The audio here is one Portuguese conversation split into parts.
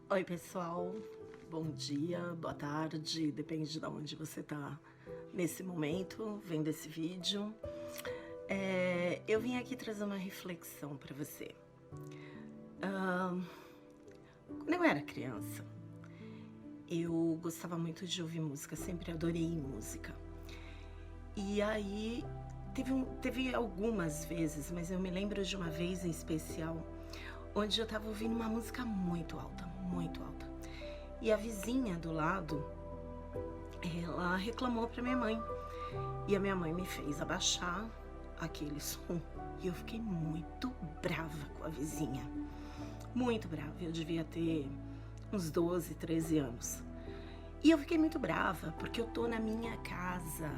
Oi pessoal, bom dia, boa tarde, depende de onde você tá nesse momento, vendo esse vídeo. Eu vim aqui trazer uma reflexão para você. Quando eu era criança, eu gostava muito de ouvir música, sempre adorei música. E aí, teve algumas vezes, mas eu me lembro de uma vez em especial, onde eu tava ouvindo uma música muito alta, muito alta. E a vizinha do lado, ela reclamou pra minha mãe. E a minha mãe me fez abaixar aquele som. E eu fiquei muito brava com a vizinha. Muito brava. Eu devia ter uns 12, 13 anos. E eu fiquei muito brava, porque eu tô na minha casa.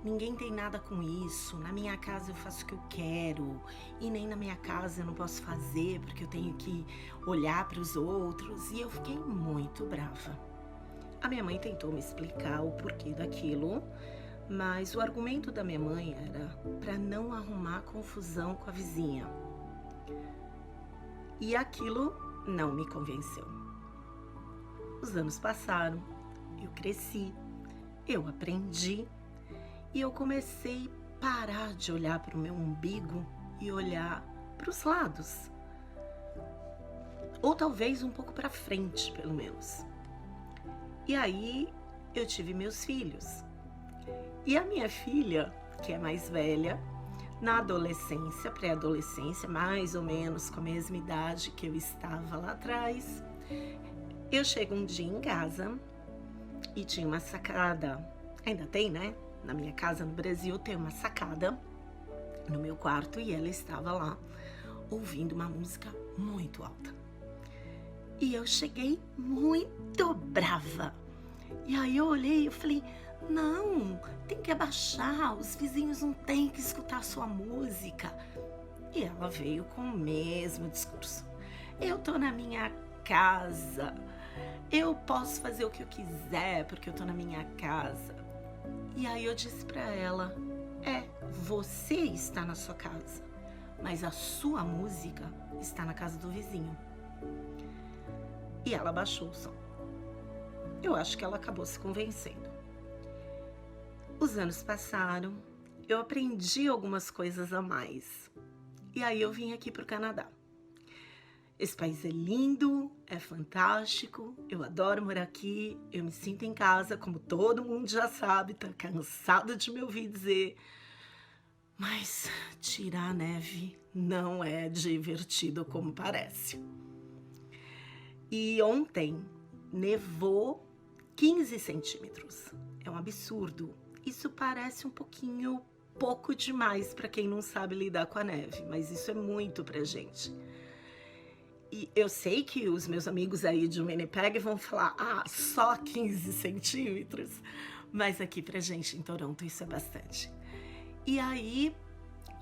Ninguém tem nada com isso. Na minha casa eu faço o que eu quero. E nem na minha casa eu não posso fazer, porque eu tenho que olhar para os outros. E eu fiquei muito brava. A minha mãe tentou me explicar o porquê daquilo, mas o argumento da minha mãe era para não arrumar confusão com a vizinha. E aquilo não me convenceu. Os anos passaram, eu cresci, eu aprendi e eu comecei a parar de olhar para o meu umbigo e olhar para os lados. Ou talvez um pouco para frente, pelo menos. E aí eu tive meus filhos. E a minha filha, que é mais velha, na adolescência, pré-adolescência, mais ou menos com a mesma idade que eu estava lá atrás, eu chego um dia em casa e tinha uma sacada, ainda tem, né? Na minha casa no Brasil tem uma sacada no meu quarto e ela estava lá ouvindo uma música muito alta. E eu cheguei muito brava. E aí eu olhei e eu falei, não, tem que abaixar, os vizinhos não têm que escutar sua música. E ela veio com o mesmo discurso. Eu tô na minha casa, eu posso fazer o que eu quiser porque eu tô na minha casa. E aí eu disse pra ela, você está na sua casa, mas a sua música está na casa do vizinho. E ela baixou o som. Eu acho que ela acabou se convencendo. Os anos passaram, eu aprendi algumas coisas a mais. E aí eu vim aqui para o Canadá. Esse país é lindo, é fantástico, eu adoro morar aqui, eu me sinto em casa, como todo mundo já sabe, tá cansado de me ouvir dizer. Mas tirar a neve não é divertido como parece. E ontem nevou 15 centímetros. É um absurdo. Isso parece um pouquinho pouco demais para quem não sabe lidar com a neve, mas isso é muito pra gente. E eu sei que os meus amigos aí de Winnipeg vão falar, só 15 centímetros, mas aqui pra gente em Toronto isso é bastante. E aí,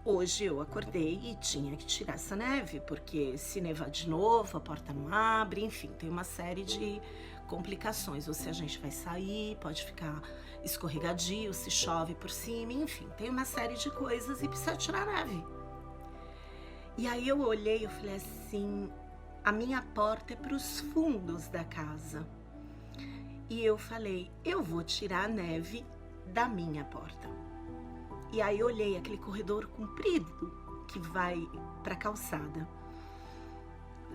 hoje eu acordei e tinha que tirar essa neve, porque se nevar de novo, a porta não abre, enfim, tem uma série de complicações. Ou se a gente vai sair, pode ficar escorregadio, se chove por cima, enfim, tem uma série de coisas e precisa tirar a neve. E aí eu olhei e falei assim, a minha porta é para os fundos da casa. E eu falei, eu vou tirar a neve da minha porta. E aí eu olhei aquele corredor comprido que vai para a calçada.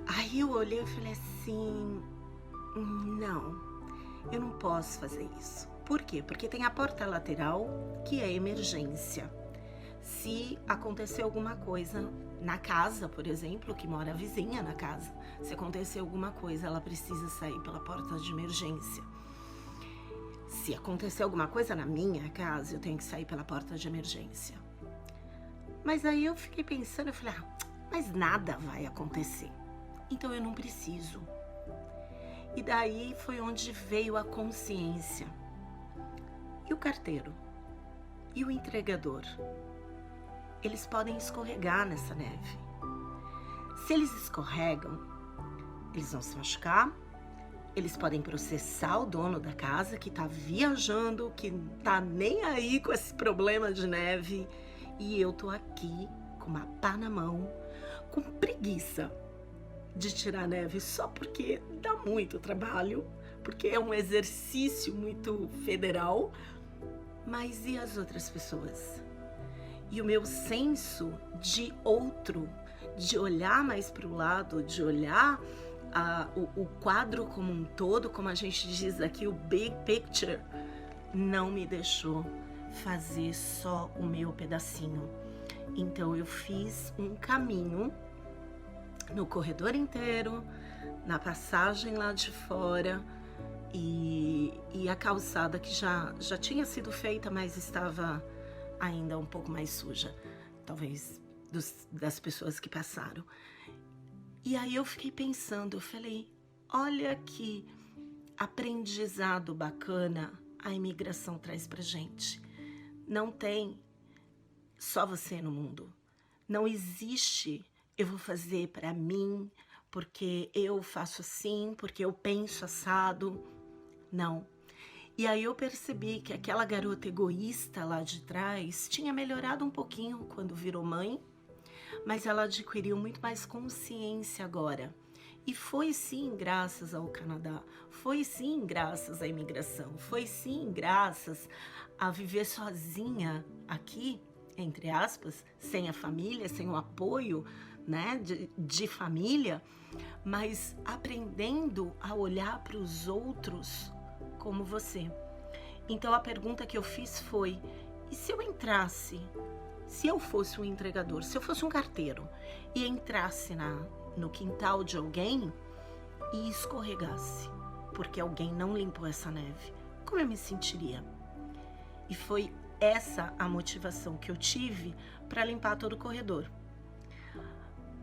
Aí eu olhei e falei assim, não, eu não posso fazer isso. Por quê? Porque tem a porta lateral, que é emergência. Se acontecer alguma coisa na casa, por exemplo, que mora a vizinha na casa, se acontecer alguma coisa, ela precisa sair pela porta de emergência. Se acontecer alguma coisa na minha casa, eu tenho que sair pela porta de emergência. Mas aí eu fiquei pensando, eu falei, mas nada vai acontecer, então eu não preciso. E daí foi onde veio a consciência. E o carteiro? E o entregador? Eles podem escorregar nessa neve. Se eles escorregam, eles vão se machucar, eles podem processar o dono da casa que tá viajando, que não tá nem aí com esse problema de neve. E eu tô aqui com uma pá na mão, com preguiça de tirar neve só porque dá muito trabalho, porque é um exercício muito federal, mas e as outras pessoas? E o meu senso de outro, de olhar mais para o lado, de olhar o quadro como um todo, como a gente diz aqui, o big picture, não me deixou fazer só o meu pedacinho. Então eu fiz um caminho no corredor inteiro, na passagem lá de fora, e a calçada que já tinha sido feita, mas estava ainda um pouco mais suja, talvez das pessoas que passaram. E aí eu fiquei pensando, eu falei, olha que aprendizado bacana a imigração traz pra gente. Não tem só você no mundo. Não existe eu vou fazer pra mim, porque eu faço assim, porque eu penso assado. Não. E aí eu percebi que aquela garota egoísta lá de trás tinha melhorado um pouquinho quando virou mãe, mas ela adquiriu muito mais consciência agora. E foi sim graças ao Canadá, foi sim graças à imigração, foi sim graças a viver sozinha aqui, entre aspas, sem a família, sem o apoio, né, de família, mas aprendendo a olhar para os outros como você. Então a pergunta que eu fiz foi, e se eu entrasse, se eu fosse um entregador, se eu fosse um carteiro e entrasse no quintal de alguém e escorregasse, porque alguém não limpou essa neve, como eu me sentiria? E foi essa a motivação que eu tive para limpar todo o corredor.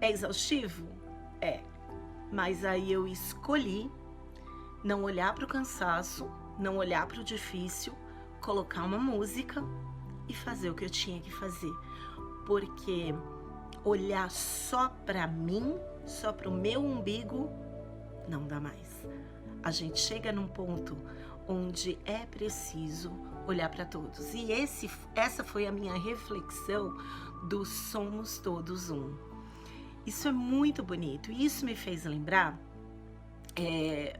É exaustivo? É. Mas aí eu escolhi não olhar para o cansaço, não olhar para o difícil, colocar uma música e fazer o que eu tinha que fazer. Porque olhar só para mim, só para o meu umbigo, não dá mais. A gente chega num ponto onde é preciso olhar para todos. E essa foi a minha reflexão do Somos Todos Um. Isso é muito bonito. E isso me fez lembrar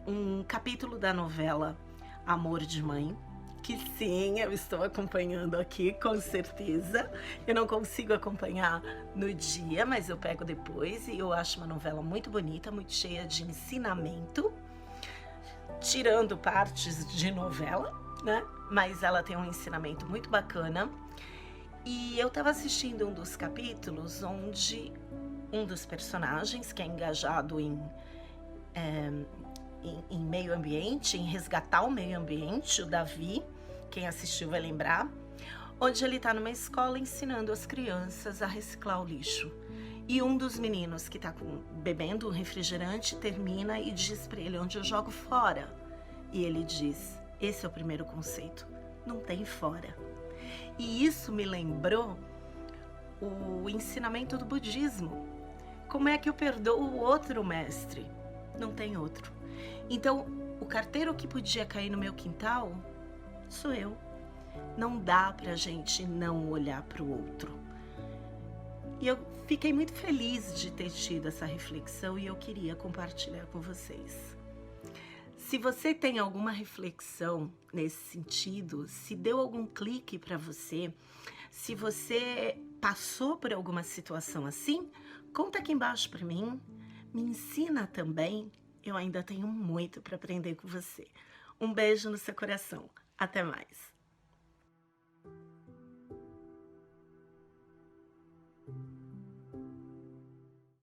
um capítulo da novela Amor de Mãe, que sim, eu estou acompanhando aqui, com certeza. Eu não consigo acompanhar no dia, mas eu pego depois, e eu acho uma novela muito bonita, muito cheia de ensinamento, tirando partes de novela, né? Mas ela tem um ensinamento muito bacana. E eu estava assistindo um dos capítulos onde um dos personagens, que é engajado em meio ambiente, em resgatar o meio ambiente, o Davi, quem assistiu vai lembrar, onde ele está numa escola ensinando as crianças a reciclar o lixo. E um dos meninos que está bebendo um refrigerante termina e diz para ele, onde eu jogo fora? E ele diz, esse é o primeiro conceito, não tem fora. E isso me lembrou o ensinamento do budismo. Como é que eu perdoo o outro mestre? Não tem outro. Então, o carteiro que podia cair no meu quintal, sou eu. Não dá pra gente não olhar pro outro. E eu fiquei muito feliz de ter tido essa reflexão e eu queria compartilhar com vocês. Se você tem alguma reflexão nesse sentido, se deu algum clique para você, se você passou por alguma situação assim, conta aqui embaixo para mim, me ensina também, eu ainda tenho muito para aprender com você. Um beijo no seu coração, até mais!